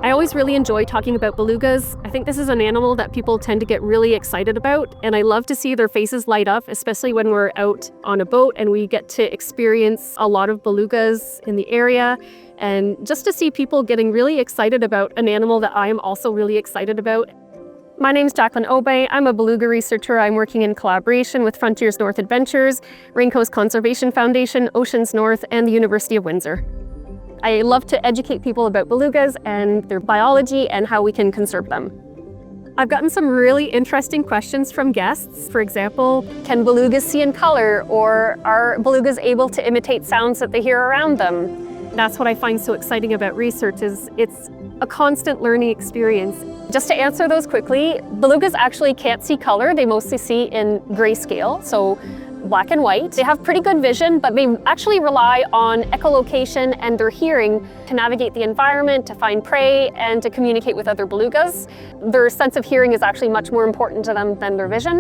I always really enjoy talking about belugas. I think this is an animal that people tend to get really excited about, and I love to see their faces light up, especially when we're out on a boat and we get to experience a lot of belugas in the area. And just to see people getting really excited about an animal that I am also really excited about. My name's Jaclyn Aubin. I'm a beluga researcher. I'm working in collaboration with Frontiers North Adventures, Raincoast Conservation Foundation, Oceans North, and the University of Windsor. I love to educate people about belugas and their biology and how we can conserve them. I've gotten some really interesting questions from guests. For example, can belugas see in color, or are belugas able to imitate sounds that they hear around them? That's what I find so exciting about research, is it's a constant learning experience. Just to answer those quickly, belugas actually can't see color. They mostly see in grayscale, so black and white. They have pretty good vision, but they actually rely on echolocation and their hearing to navigate the environment, to find prey, and to communicate with other belugas. Their sense of hearing is actually much more important to them than their vision.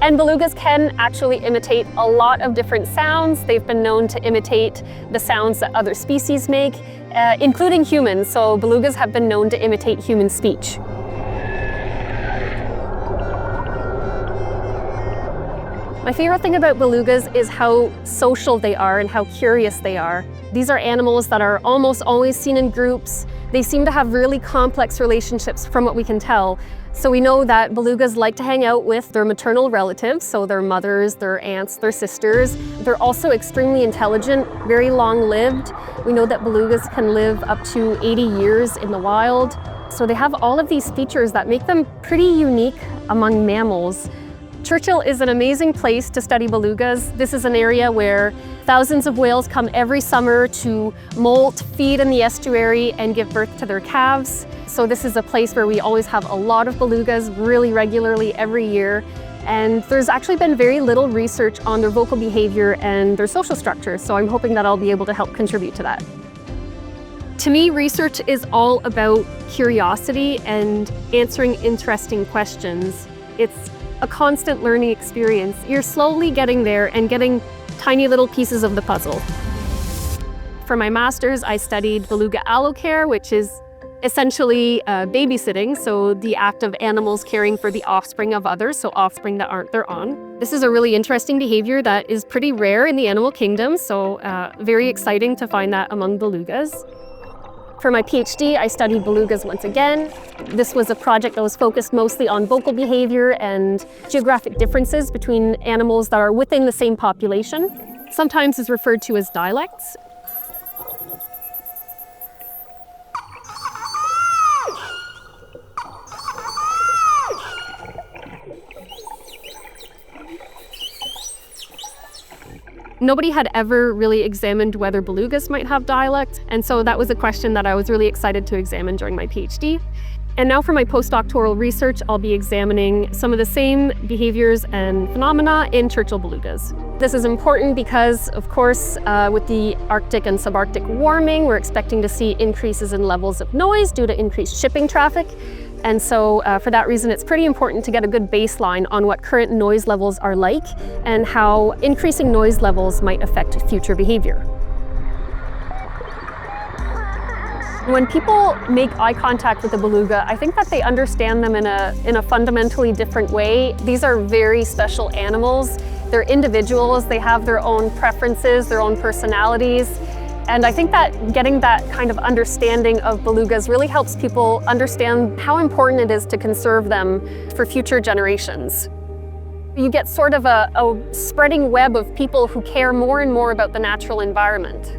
And belugas can actually imitate a lot of different sounds. They've been known to imitate the sounds that other species make, including humans. So belugas have been known to imitate human speech. My favorite thing about belugas is how social they are and how curious they are. These are animals that are almost always seen in groups. They seem to have really complex relationships from what we can tell. So we know that belugas like to hang out with their maternal relatives, so their mothers, their aunts, their sisters. They're also extremely intelligent, very long-lived. We know that belugas can live up to 80 years in the wild. So they have all of these features that make them pretty unique among mammals. Churchill is an amazing place to study belugas. This is an area where thousands of whales come every summer to molt, feed in the estuary, and give birth to their calves. So this is a place where we always have a lot of belugas really regularly every year. And there's actually been very little research on their vocal behavior and their social structure, so I'm hoping that I'll be able to help contribute to that. To me, research is all about curiosity and answering interesting questions. It's a constant learning experience. You're slowly getting there and getting tiny little pieces of the puzzle. For my master's, I studied beluga allocare, which is essentially babysitting, so the act of animals caring for the offspring of others, so offspring that aren't their own. This is a really interesting behavior that is pretty rare in the animal kingdom, so very exciting to find that among belugas. For my PhD, I studied belugas once again. This was a project that was focused mostly on vocal behavior and geographic differences between animals that are within the same population. Sometimes is referred to as dialects. Nobody had ever really examined whether belugas might have dialect, and so that was a question that I was really excited to examine during my PhD. And now for my postdoctoral research, I'll be examining some of the same behaviors and phenomena in Churchill belugas. This is important because, of course, with the Arctic and subarctic warming, we're expecting to see increases in levels of noise due to increased shipping traffic. And so for that reason, it's pretty important to get a good baseline on what current noise levels are like and how increasing noise levels might affect future behavior. When people make eye contact with a beluga, I think that they understand them in a fundamentally different way. These are very special animals. They're individuals. They have their own preferences, their own personalities. And I think that getting that kind of understanding of belugas really helps people understand how important it is to conserve them for future generations. You get sort of a spreading web of people who care more and more about the natural environment.